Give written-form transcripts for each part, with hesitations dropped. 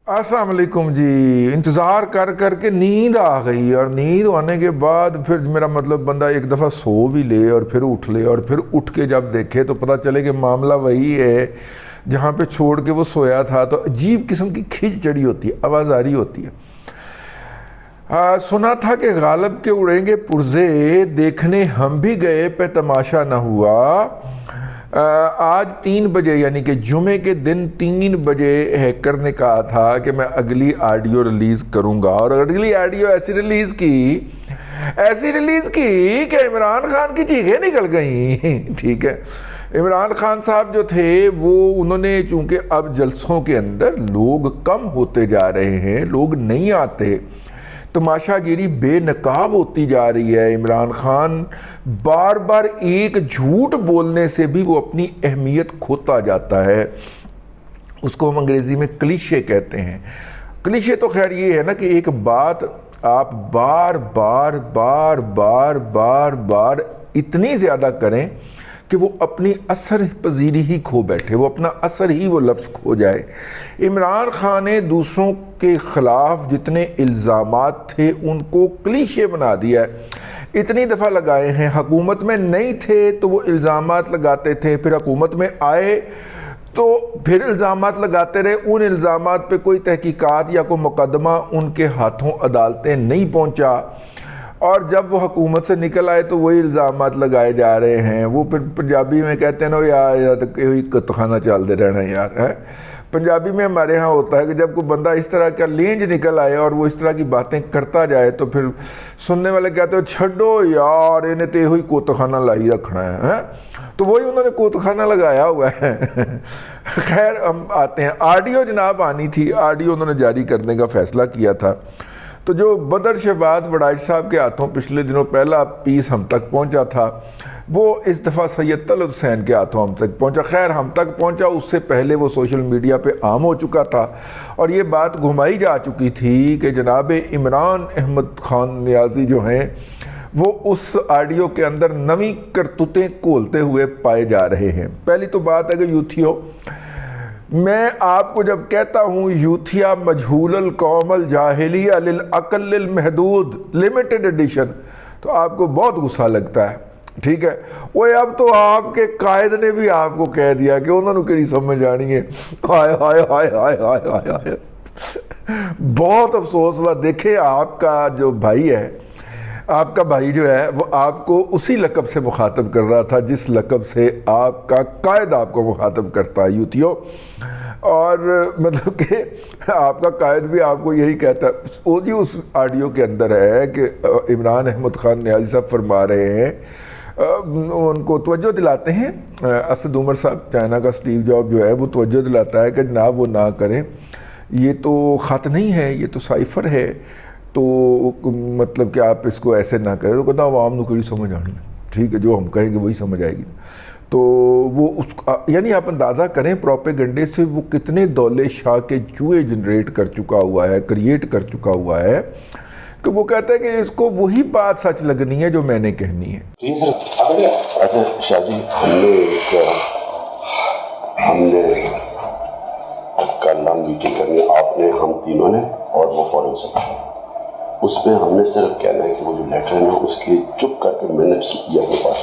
السلام علیکم جی. انتظار کر کر کے نیند آ گئی, اور نیند آنے کے بعد پھر میرا مطلب بندہ ایک دفعہ سو بھی لے اور پھر اٹھ لے, اور پھر اٹھ کے جب دیکھے تو پتہ چلے کہ معاملہ وہی ہے جہاں پہ چھوڑ کے وہ سویا تھا. تو عجیب قسم کی کھچ چڑی ہوتی ہے, آواز آ رہی ہوتی ہے. سنا تھا کہ غالب کے اڑیں گے پرزے, دیکھنے ہم بھی گئے پہ تماشا نہ ہوا. آج 3 بجے یعنی کہ جمعے کے دن 3 بجے ہیکر نے کہا تھا کہ میں اگلی آڈیو ریلیز کروں گا, اور اگلی آڈیو ایسی ریلیز کی کہ عمران خان کی چیخیں نکل گئیں. ٹھیک ہے, عمران خان صاحب جو تھے وہ انہوں نے, چونکہ اب جلسوں کے اندر لوگ کم ہوتے جا رہے ہیں, لوگ نہیں آتے, تماشا گیری بے نقاب ہوتی جا رہی ہے. عمران خان بار بار ایک جھوٹ بولنے سے بھی وہ اپنی اہمیت کھوتا جاتا ہے. اس کو ہم انگریزی میں کلیشے کہتے ہیں. کلیشے تو خیر یہ ہے نا کہ ایک بات آپ بار بار بار بار بار بار اتنی زیادہ کریں کہ وہ اپنی اثر پذیری ہی کھو بیٹھے, وہ اپنا اثر ہی وہ لفظ کھو جائے. عمران خان نے دوسروں کے خلاف جتنے الزامات تھے ان کو کلیشے بنا دیا ہے. اتنی دفعہ لگائے ہیں, حکومت میں نہیں تھے تو وہ الزامات لگاتے تھے, پھر حکومت میں آئے تو پھر الزامات لگاتے رہے. ان الزامات پہ کوئی تحقیقات یا کوئی مقدمہ ان کے ہاتھوں عدالتیں نہیں پہنچا, اور جب وہ حکومت سے نکل آئے تو وہی الزامات لگائے جا رہے ہیں. وہ پھر پنجابی میں کہتے ہیں نا یار کوئی کتخانہ چلتے رہنا یار ہے. پنجابی میں ہمارے ہاں ہوتا ہے کہ جب کوئی بندہ اس طرح کا لینج نکل آئے اور وہ اس طرح کی باتیں کرتا جائے تو پھر سننے والے کہتے ہیں چھڈو یار انہیں تو ہوئی کوتخانہ لائی رکھنا ہے. تو وہی انہوں نے کوتخانہ لگایا ہوا ہے. خیر ہم آتے ہیں, آڈیو جناب آنی تھی, آڈیو انہوں نے جاری کرنے کا فیصلہ کیا تھا. تو جو بدر شہباز وڑائچ صاحب کے ہاتھوں پچھلے دنوں پہلا پیس ہم تک پہنچا تھا, وہ اس دفعہ سید طلعت حسین کے ہاتھوں ہم تک پہنچا. خیر ہم تک پہنچا, اس سے پہلے وہ سوشل میڈیا پہ عام ہو چکا تھا, اور یہ بات گھمائی جا چکی تھی کہ جناب عمران احمد خان نیازی جو ہیں وہ اس آڈیو کے اندر نویں کرتوتیں کھولتے ہوئے پائے جا رہے ہیں. پہلی تو بات ہے کہ یوتھیو, میں آپ کو جب کہتا ہوں یوتھیا مجہول القوم الجاہلیہ للعقل المحدود لمیٹڈ ایڈیشن, تو آپ کو بہت غصہ لگتا ہے. ٹھیک ہے, وہ اب تو آپ کے قائد نے بھی آپ کو کہہ دیا کہ انہوں نے کہڑی سمجھ آنی ہے. ہائے ہائے ہائے ہائے ہائے ہائے ہائے, بہت افسوس ہوا. دیکھیں آپ کا جو بھائی ہے, آپ کا بھائی جو ہے وہ آپ کو اسی لقب سے مخاطب کر رہا تھا جس لقب سے آپ کا قائد آپ کو مخاطب کرتا ہے یوتھیو. اور مطلب کہ آپ کا قائد بھی آپ کو یہی کہتا ہے. وہ جی اس آڈیو کے اندر ہے کہ عمران احمد خان نیازی صاحب فرما رہے ہیں, ان کو توجہ دلاتے ہیں, اسد عمر صاحب چائنا کا اسٹیو جاب جو ہے وہ توجہ دلاتا ہے کہ جناب وہ نہ کریں, یہ تو خط نہیں ہے, یہ تو سائفر ہے, تو مطلب کہ آپ اس کو ایسے نہ کریں. تو کہتا عوام نو کڑی سمجھ آنی ہے. ٹھیک ہے, جو ہم کہیں گے وہی سمجھ آئے گی. تو وہ اس یعنی آپ اندازہ کریں پروپیگنڈے سے وہ کتنے دولے شاہ کے چوہے جنریٹ کر چکا ہوا ہے, کریٹ کر چکا ہوا ہے, کہ وہ کہتا ہے کہ اس کو وہی بات سچ لگنی ہے جو میں نے کہنی ہے. اچھا شاہ جی, ہم نے کل میٹنگ کرنی, آپ نے, ہم تینوں نے, اور وہ فورن سیکٹر. اس میں ہم نے صرف کہنا ہے کہ وہ جو لیٹر ہے نا اس کے چپ کر کے منٹس یہ اپنے پاس.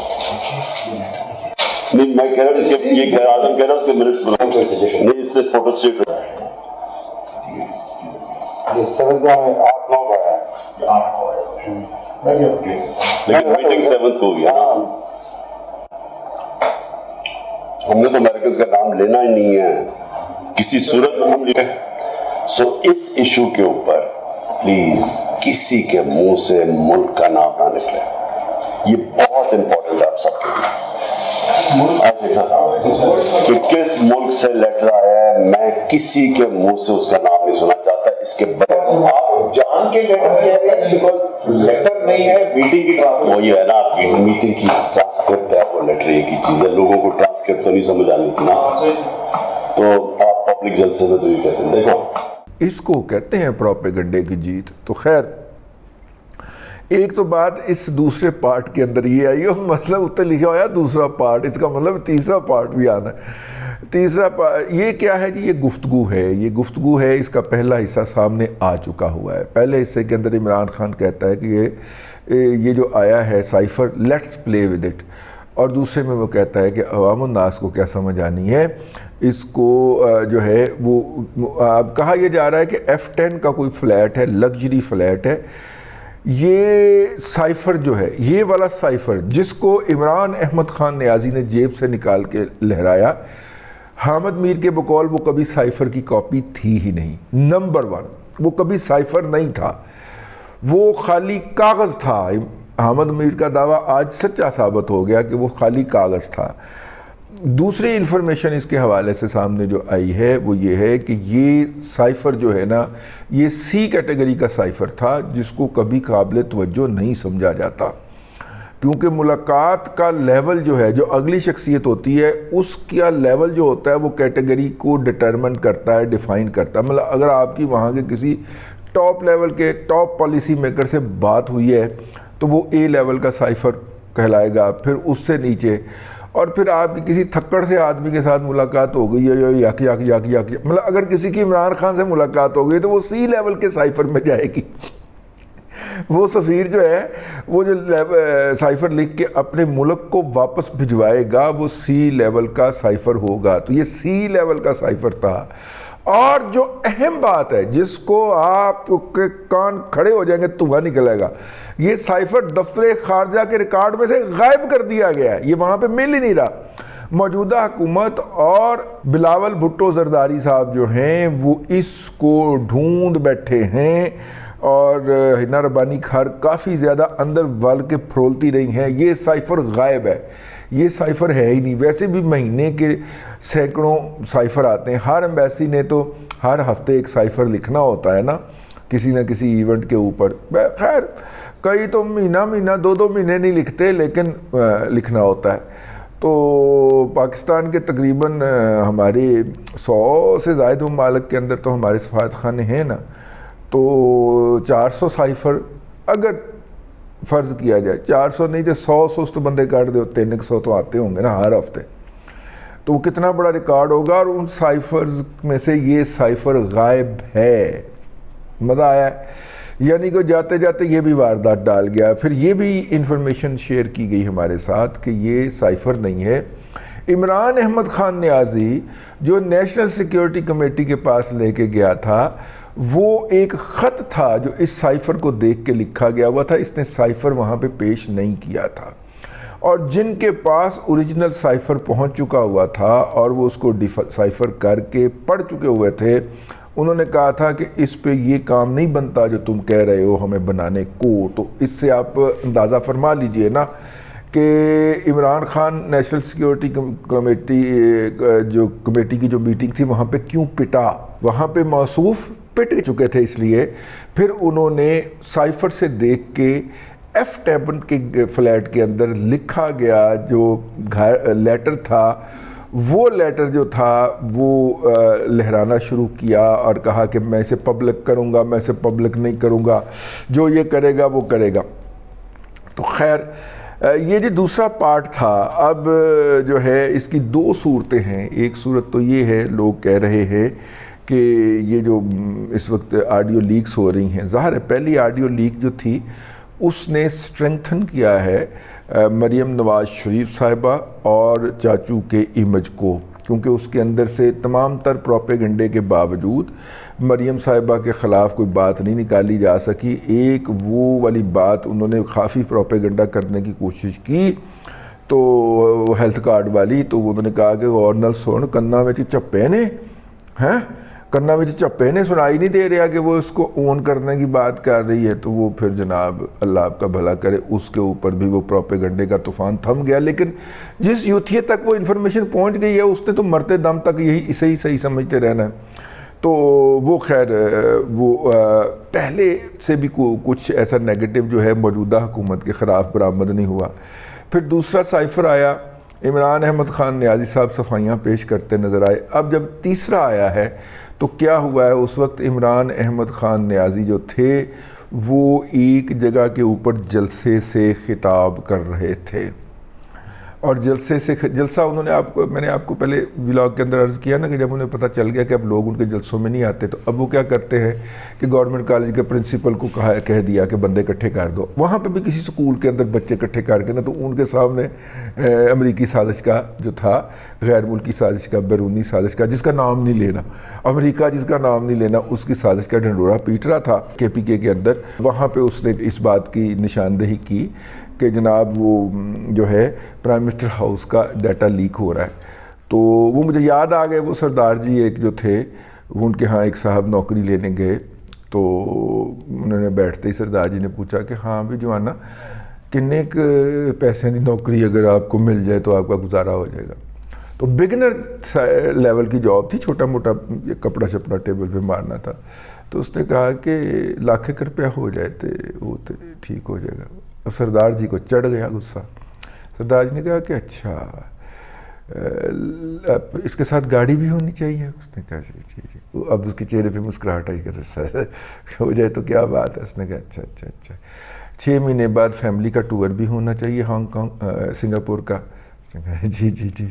نہیں میں کہہ رہا ہوں اس کے, یہ خیر اعظم کہہ رہا ہوں اس کے منٹس بنا نہیں, اس سے فوٹو اسٹیٹ لیکن میٹنگ 7 کو ہوگی. ہم نے تو امریکنز کا نام لینا ہی نہیں ہے کسی صورت میں ہم لکھیں. سو اس ایشو کے اوپر پلیز کسی کے منہ سے ملک کا نام نہ نکلے. یہ بہت امپورٹنٹ ہے آپ سب کے لیے. کہ کس ملک سے لیٹر آیا ہے, میں کسی کے منہ سے اس کا نام نہیں سنا چاہتا. اس کے بعد آپ جان کے لیٹر کہہ رہے ہیں, بیکاز لیٹر نہیں ہے, میٹنگ کی ٹرانسکرپٹ. وہی ہے نا, آپ کی میٹنگ کی ٹرانسکرپٹ ہے, وہ لیٹر ایک ہی چیز ہے. لوگوں کو ٹرانسکرپٹ تو نہیں سمجھ آنی تھی نا, تو آپ پبلک جلسے میں تو یہ کہتے ہیں. دیکھو اس کو کہتے ہیں پروپیگنڈے کی جیت. تو خیر ایک تو بات اس دوسرے پارٹ کے اندر یہ آئی, اور مطلب اتنے لکھا ہوا ہے دوسرا پارٹ, اس کا مطلب تیسرا پارٹ بھی آنا ہے. تیسرا یہ کیا ہے جی؟ یہ گفتگو ہے، یہ گفتگو ہے، اس کا پہلا حصہ سامنے آ چکا ہوا ہے۔ پہلے حصے کے اندر عمران خان کہتا ہے کہ یہ جو آیا ہے cipher, let's play with it, اور دوسرے میں وہ کہتا ہے کہ عوام الناس کو کیا سمجھ آنی ہے، اس کو جو ہے وہ اب کہا یہ جا رہا ہے کہ F10 کا کوئی فلیٹ ہے، لگژری فلیٹ ہے، یہ سائفر جو ہے، یہ والا سائفر جس کو عمران احمد خان نیازی نے جیب سے نکال کے لہرایا، حامد میر کے بقول وہ کبھی سائفر کی کاپی تھی ہی نہیں۔ نمبر 1، وہ کبھی سائفر نہیں تھا، وہ خالی کاغذ تھا۔ حامد میر کا دعویٰ آج سچا ثابت ہو گیا کہ وہ خالی کاغذ تھا۔ دوسری انفارمیشن اس کے حوالے سے سامنے جو آئی ہے وہ یہ ہے کہ یہ سائفر جو ہے نا، یہ C کیٹیگری کا سائفر تھا جس کو کبھی قابل توجہ نہیں سمجھا جاتا، کیونکہ ملاقات کا لیول جو ہے، جو اگلی شخصیت ہوتی ہے اس کا لیول جو ہوتا ہے وہ کیٹیگری کو ڈٹرمن کرتا ہے، ڈیفائن کرتا ہے۔ مطلب اگر آپ کی وہاں کے کسی ٹاپ لیول کے ٹاپ پالیسی میکر سے بات ہوئی ہے تو وہ A لیول کا سائفر کہلائے گا، پھر اس سے نیچے، اور پھر آپ کی کسی تھکڑ سے آدمی کے ساتھ ملاقات ہو گئی ہے، یک مطلب اگر کسی کی عمران خان سے ملاقات ہو گئی تو وہ C لیول کے سائفر میں جائے گی۔ وہ سفیر جو ہے وہ جو سائفر لکھ کے اپنے ملک کو واپس بھجوائے گا وہ C لیول کا سائفر ہوگا، تو یہ C لیول کا سائفر تھا۔ اور جو اہم بات ہے جس کو آپ کے کان کھڑے ہو جائیں گے دھواں نکلے گا، یہ سائفر دفتر خارجہ کے ریکارڈ میں سے غائب کر دیا گیا ہے، یہ وہاں پہ مل ہی نہیں رہا۔ موجودہ حکومت اور بلاول بھٹو زرداری صاحب جو ہیں وہ اس کو ڈھونڈ بیٹھے ہیں، اور ہنا ربانی کھار کافی زیادہ اندر ول کے پھرولتی رہی ہیں، یہ سائفر غائب ہے، یہ سائفر ہے ہی نہیں۔ ویسے بھی مہینے کے سینکڑوں سائفر آتے ہیں، ہر ایمبیسی نے تو ہر ہفتے ایک سائفر لکھنا ہوتا ہے نا کسی نہ کسی ایونٹ کے اوپر، خیر کئی تو مہینہ 2 مہینے نہیں لکھتے لیکن لکھنا ہوتا ہے۔ تو پاکستان کے تقریباً ہمارے 100 سے زائد ممالک کے اندر تو ہمارے سفارت خانے ہیں نا، تو 400 سائفر اگر فرض کیا جائے، 400 نہیں تو 100 تو بندے کاٹ دے، 300 تو آتے ہوں گے نا ہر ہفتے، تو وہ کتنا بڑا ریکارڈ ہوگا۔ اور ان سائفرز میں سے یہ سائفر غائب ہے۔ مزہ آیا ہے، یعنی کہ جاتے جاتے یہ بھی واردات ڈال گیا۔ پھر یہ بھی انفارمیشن شیئر کی گئی ہمارے ساتھ کہ یہ سائفر نہیں ہے۔ عمران احمد خان نیازی جو نیشنل سیکیورٹی کمیٹی کے پاس لے کے گیا تھا، وہ ایک خط تھا جو اس سائفر کو دیکھ کے لکھا گیا ہوا تھا، اس نے سائفر وہاں پہ پیش نہیں کیا تھا، اور جن کے پاس اوریجنل سائفر پہنچ چکا ہوا تھا اور وہ اس کو سائفر کر کے پڑھ چکے ہوئے تھے، انہوں نے کہا تھا کہ اس پہ یہ کام نہیں بنتا جو تم کہہ رہے ہو ہمیں بنانے کو۔ تو اس سے آپ اندازہ فرما لیجئے نا کہ Imran Khan national security committee کی جو میٹنگ تھی وہاں پہ کیوں پٹا، وہاں پہ موصوف پٹ چکے تھے، اس لیے پھر انہوں نے سائفر سے دیکھ کے F10 کے فلیٹ کے اندر لکھا گیا جو لیٹر تھا، وہ لیٹر جو تھا وہ لہرانا شروع کیا اور کہا کہ میں اسے پبلک کروں گا، میں اسے پبلک نہیں کروں گا، جو یہ کرے گا وہ کرے گا۔ تو خیر یہ جو دوسرا پارٹ تھا، اب جو ہے اس کی 2 صورتیں ہیں۔ ایک صورت تو یہ ہے، لوگ کہہ رہے ہیں کہ یہ جو اس وقت آڈیو لیکس ہو رہی ہیں، ظاہر ہے پہلی آڈیو لیک جو تھی اس نے سٹرنگتھن کیا ہے مریم نواز شریف صاحبہ اور چاچو کے امیج کو، کیونکہ اس کے اندر سے تمام تر پروپیگنڈے کے باوجود مریم صاحبہ کے خلاف کوئی بات نہیں نکالی جا سکی۔ ایک وہ والی بات انہوں نے کافی پروپیگنڈا کرنے کی کوشش کی، تو ہیلتھ کارڈ والی، تو انہوں نے کہا کہ گورنر سن کنا وچ چپے نے ہیں، کنا وچ چپے نے سنائی نہیں دے رہا کہ وہ اس کو اون کرنے کی بات کر رہی ہے۔ تو وہ پھر جناب اللہ آپ کا بھلا کرے، اس کے اوپر بھی وہ پروپیگنڈے کا طوفان تھم گیا، لیکن جس یوتھیے تک وہ انفارمیشن پہنچ گئی ہے اس نے تو مرتے دم تک یہی اسے ہی صحیح سمجھتے رہنا ہے۔ تو وہ خیر وہ پہلے سے بھی کچھ ایسا نیگیٹو جو ہے موجودہ حکومت کے خلاف برآمد نہیں ہوا۔ پھر دوسرا سائفر آیا، عمران احمد خان نیازی صاحب صفائیاں پیش کرتے نظر آئے۔ اب جب تیسرا آیا ہے تو کیا ہوا ہے، اس وقت عمران احمد خان نیازی جو تھے وہ ایک جگہ کے اوپر جلسے سے خطاب کر رہے تھے، اور جلسہ انہوں نے میں نے آپ کو پہلے ولاگ کے اندر عرض کیا نا کہ جب انہیں پتہ چل گیا کہ اب لوگ ان کے جلسوں میں نہیں آتے تو اب وہ کیا کرتے ہیں کہ گورنمنٹ کالج کے پرنسپل کو کہہ دیا کہ بندے اکٹھے کر دو. وہاں پہ بھی کسی سکول کے اندر بچے اکٹھے کر کے نا تو ان کے سامنے امریکی سازش کا جو تھا, غیر ملکی سازش کا, بیرونی سازش کا, جس کا نام نہیں لینا, امریکہ جس کا نام نہیں لینا, اس کی سازش کا ڈھنڈورا پیٹ رہا تھا KPK کے اندر. وہاں پہ اس نے اس بات کی نشاندہی کی کہ جناب وہ جو ہے پرائم منسٹر ہاؤس کا ڈیٹا لیک ہو رہا ہے. تو وہ مجھے یاد آ گئے, وہ سردار جی ایک جو تھے وہ ان کے ہاں ایک صاحب نوکری لینے گئے تو انہوں نے بیٹھتے ہی سردار جی نے پوچھا کہ ہاں بھی جوانا کنے پیسے کی نوکری اگر آپ کو مل جائے تو آپ کا گزارا ہو جائے گا. تو بگنر لیول کی جاب تھی, چھوٹا موٹا کپڑا شپڑا ٹیبل پہ مارنا تھا. تو اس نے کہا کہ لاکھ ایک روپیہ ہو جائے تو وہ تو ٹھیک ہو جائے گا. اب سردار جی کو چڑھ گیا غصہ. سردار جی نے کہا کہ اچھا اس کے ساتھ گاڑی بھی ہونی چاہیے. اس نے کہا جی. اب اس کے چہرے پہ مسکراہٹ آئی کہ سر ہو جائے تو کیا بات ہے. اس نے کہا اچھا 6 مہینے بعد فیملی کا ٹور بھی ہونا چاہیے ہانگ کانگ سنگاپور کا. اس نے کہا جی.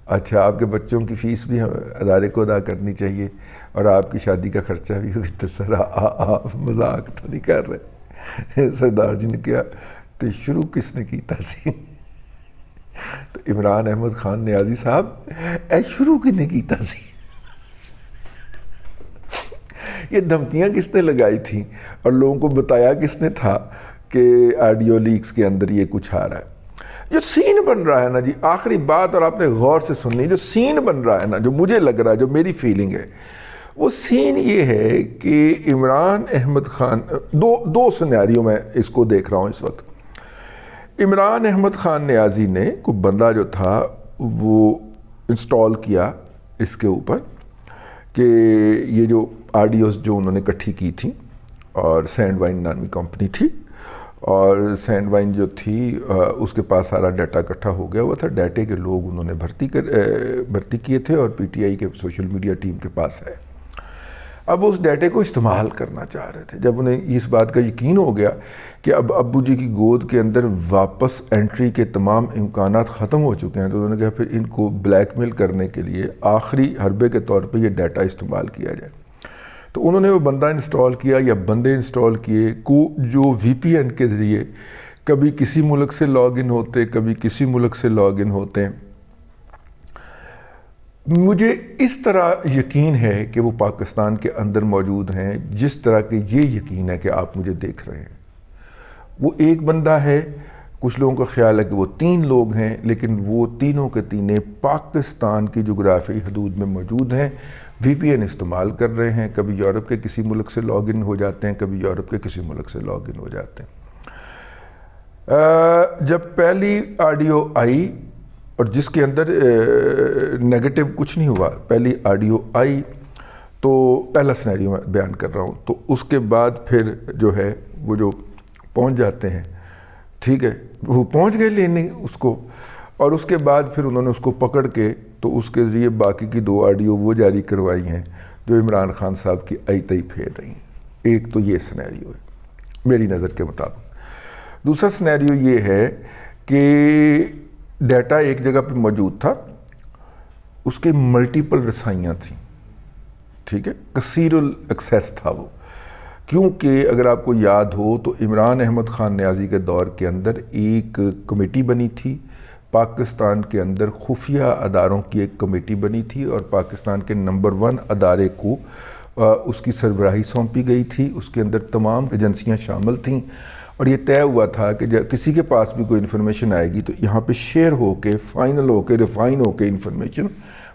اچھا آپ کے بچوں کی فیس بھی ادارے کو ادا کرنی چاہیے اور آپ کی شادی کا خرچہ بھی ہوگی. تو سر آپ مذاق تو نہیں کر رہے. سردار جی نے کیا تو شروع کس نے کیتا سی؟ تو عمران احمد خان نیازی صاحب شروع کس نے کیتا سی؟ یہ دھمکیاں کس نے لگائی تھیں اور لوگوں کو بتایا کس نے تھا کہ آڈیو لیکس کے اندر یہ کچھ آ رہا ہے. جو سین بن رہا ہے نا جی, آخری بات اور آپ نے غور سے سننی, جو سین بن رہا ہے نا, جو مجھے لگ رہا ہے, جو میری فیلنگ ہے, وہ سین یہ ہے کہ عمران احمد خان دو سینیریو میں اس کو دیکھ رہا ہوں اس وقت. عمران احمد خان نیازی نے کوئی بندہ جو تھا وہ انسٹال کیا اس کے اوپر کہ یہ جو آڈیوز جو انہوں نے اکٹھی کی تھیں, اور سینڈ وائن نامی کمپنی تھی, اور سینڈ وائن جو تھی اس کے پاس سارا ڈیٹا اکٹھا ہو گیا ہوا تھا. ڈیٹے کے لوگ انہوں نے بھرتی کیے تھے اور PTI کے سوشل میڈیا ٹیم کے پاس ہے. اب وہ اس ڈیٹے کو استعمال کرنا چاہ رہے تھے. جب انہیں اس بات کا یقین ہو گیا کہ اب ابو جی کی گود کے اندر واپس انٹری کے تمام امکانات ختم ہو چکے ہیں, تو انہوں نے کہا پھر ان کو بلیک میل کرنے کے لیے آخری حربے کے طور پہ یہ ڈیٹا استعمال کیا جائے. تو انہوں نے وہ بندہ انسٹال کیا یا بندے انسٹال کیے جو VPN کے ذریعے کبھی کسی ملک سے لاگ ان ہوتے, کبھی کسی ملک سے لاگ ان ہوتے ہیں. مجھے اس طرح یقین ہے کہ وہ پاکستان کے اندر موجود ہیں جس طرح کہ یہ یقین ہے کہ آپ مجھے دیکھ رہے ہیں. وہ ایک بندہ ہے, کچھ لوگوں کا خیال ہے کہ وہ 3 لوگ ہیں, لیکن وہ تینوں کے تینے پاکستان کی جغرافیائی حدود میں موجود ہیں. VPN استعمال کر رہے ہیں, کبھی یورپ کے کسی ملک سے لاگ ان ہو جاتے ہیں, کبھی یورپ کے کسی ملک سے لاگ ان ہو جاتے ہیں. جب پہلی آڈیو آئی اور جس کے اندر نیگیٹو کچھ نہیں ہوا, پہلی آڈیو آئی تو پہلا سینیریو میں بیان کر رہا ہوں, تو اس کے بعد پھر جو ہے وہ جو پہنچ جاتے ہیں, ٹھیک ہے, وہ پہنچ گئے لینے اس کو, اور اس کے بعد پھر انہوں نے اس کو پکڑ کے تو اس کے ذریعے باقی کی 2 آڈیو وہ جاری کروائی ہیں جو عمران خان صاحب کی آئی تئی پھیر رہی ہیں. ایک تو یہ سینیریو ہے میری نظر کے مطابق. دوسرا سینیریو یہ ہے کہ ڈیٹا ایک جگہ پہ موجود تھا, اس کے ملٹیپل رسائیاں تھیں, ٹھیک ہے, کثیر الاکسیس تھا وہ. کیونکہ اگر آپ کو یاد ہو تو عمران احمد خان نیازی کے دور کے اندر ایک کمیٹی بنی تھی, پاکستان کے اندر خفیہ اداروں کی ایک کمیٹی بنی تھی, اور پاکستان کے نمبر 1 ادارے کو اس کی سربراہی سونپی گئی تھی. اس کے اندر تمام ایجنسیاں شامل تھیں, اور یہ طے ہوا تھا کہ جب کسی کے پاس بھی کوئی انفارمیشن آئے گی تو یہاں پہ شیئر ہو کے, فائنل ہو کے, ریفائن ہو کے انفارمیشن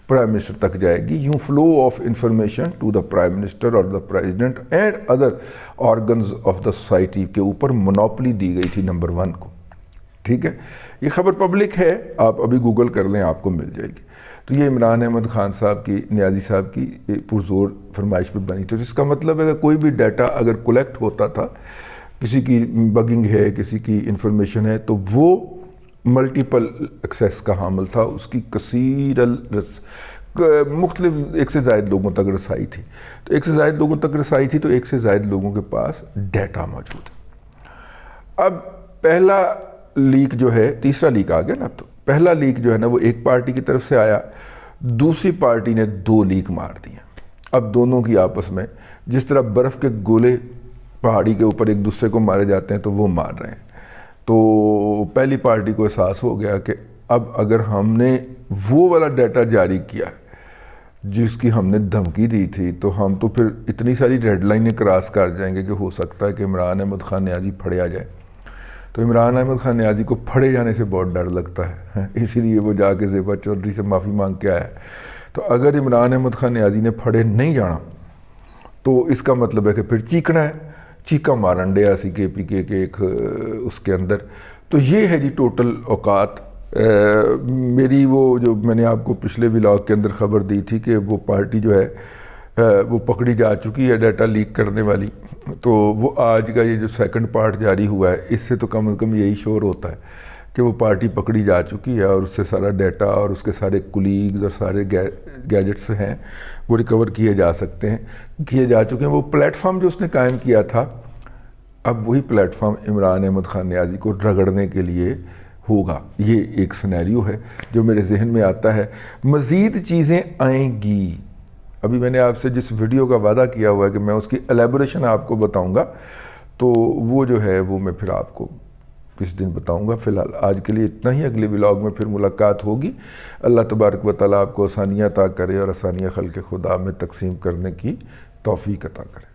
پرائم منسٹر تک جائے گی. یوں flow of information to the prime minister اور the president and other organs of the society کے اوپر منوپلی دی گئی تھی نمبر 1 کو, ٹھیک ہے. یہ خبر پبلک ہے, آپ ابھی گوگل کر لیں آپ کو مل جائے گی. تو یہ عمران احمد خان صاحب کی, نیازی صاحب کی پرزور فرمائش پہ بنی. تو جس کا مطلب ہے کہ کوئی بھی ڈیٹا اگر کلیکٹ ہوتا تھا, کسی کی بگنگ ہے, کسی کی انفارمیشن ہے, تو وہ ملٹیپل ایکسیس کا حامل تھا. اس کی کثیر مختلف 1 سے زائد لوگوں تک رسائی تھی. تو 1 سے زائد لوگوں تک رسائی تھی تو 1 سے زائد لوگوں کے پاس ڈیٹا موجود ہے. اب پہلا لیک جو ہے, تیسرا لیک آ گیا نا, اب تو پہلا لیک جو ہے نا وہ ایک پارٹی کی طرف سے آیا، دوسری پارٹی نے 2 لیک مار دیے. اب دونوں کی آپس میں جس طرح برف کے گولے پہاڑی کے اوپر ایک دوسرے کو مارے جاتے ہیں تو وہ مار رہے ہیں. تو پہلی پارٹی کو احساس ہو گیا کہ اب اگر ہم نے وہ والا ڈیٹا جاری کیا جس کی ہم نے دھمکی دی تھی تو ہم تو پھر اتنی ساری ریڈ لائنیں کراس کر جائیں گے کہ ہو سکتا ہے کہ عمران احمد خان نیازی پھڑیا جائے. تو عمران احمد خان نیازی کو پھڑے جانے سے بہت ڈر لگتا ہے، اسی لیے وہ جا کے زیبا چودھری سے معافی مانگ کے آیا. تو اگر عمران احمد خان نیازی نے پھڑے نہیں جانا تو اس کا مطلب ہے کہ پھر چیکنا ہے، چیکا مارن ڈیا سی کے پی کے ایک اس کے اندر. تو یہ ہے جی ٹوٹل اوقات. میری وہ جو میں نے آپ کو پچھلے ولاگ کے اندر خبر دی تھی کہ وہ پارٹی جو ہے وہ پکڑی جا چکی ہے ڈیٹا لیک کرنے والی، تو وہ آج کا یہ جو سیکنڈ پارٹ جاری ہوا ہے اس سے تو کم از کم یہی شور ہوتا ہے کہ وہ پارٹی پکڑی جا چکی ہے اور اس سے سارا ڈیٹا اور اس کے سارے کولیگز اور سارے گیجٹس ہیں وہ ریکور کیے جا سکتے ہیں، کیے جا چکے ہیں. وہ پلیٹ فارم جو اس نے قائم کیا تھا اب وہی پلیٹ فارم عمران احمد خان نیازی کو رگڑنے کے لیے ہوگا. یہ ایک سینیریو ہے جو میرے ذہن میں آتا ہے. مزید چیزیں آئیں گی. ابھی میں نے آپ سے جس ویڈیو کا وعدہ کیا ہوا ہے کہ میں اس کی ایلیبوریشن آپ کو بتاؤں گا تو وہ جو ہے وہ میں پھر آپ کو کس دن بتاؤں گا. فی الحال آج کے لیے اتنا ہی. اگلے ولاگ میں پھر ملاقات ہوگی. اللہ تبارک و تعالیٰ آپ کو آسانیاں عطا کرے اور آسانیاں خلق خدا میں تقسیم کرنے کی توفیق عطا کرے.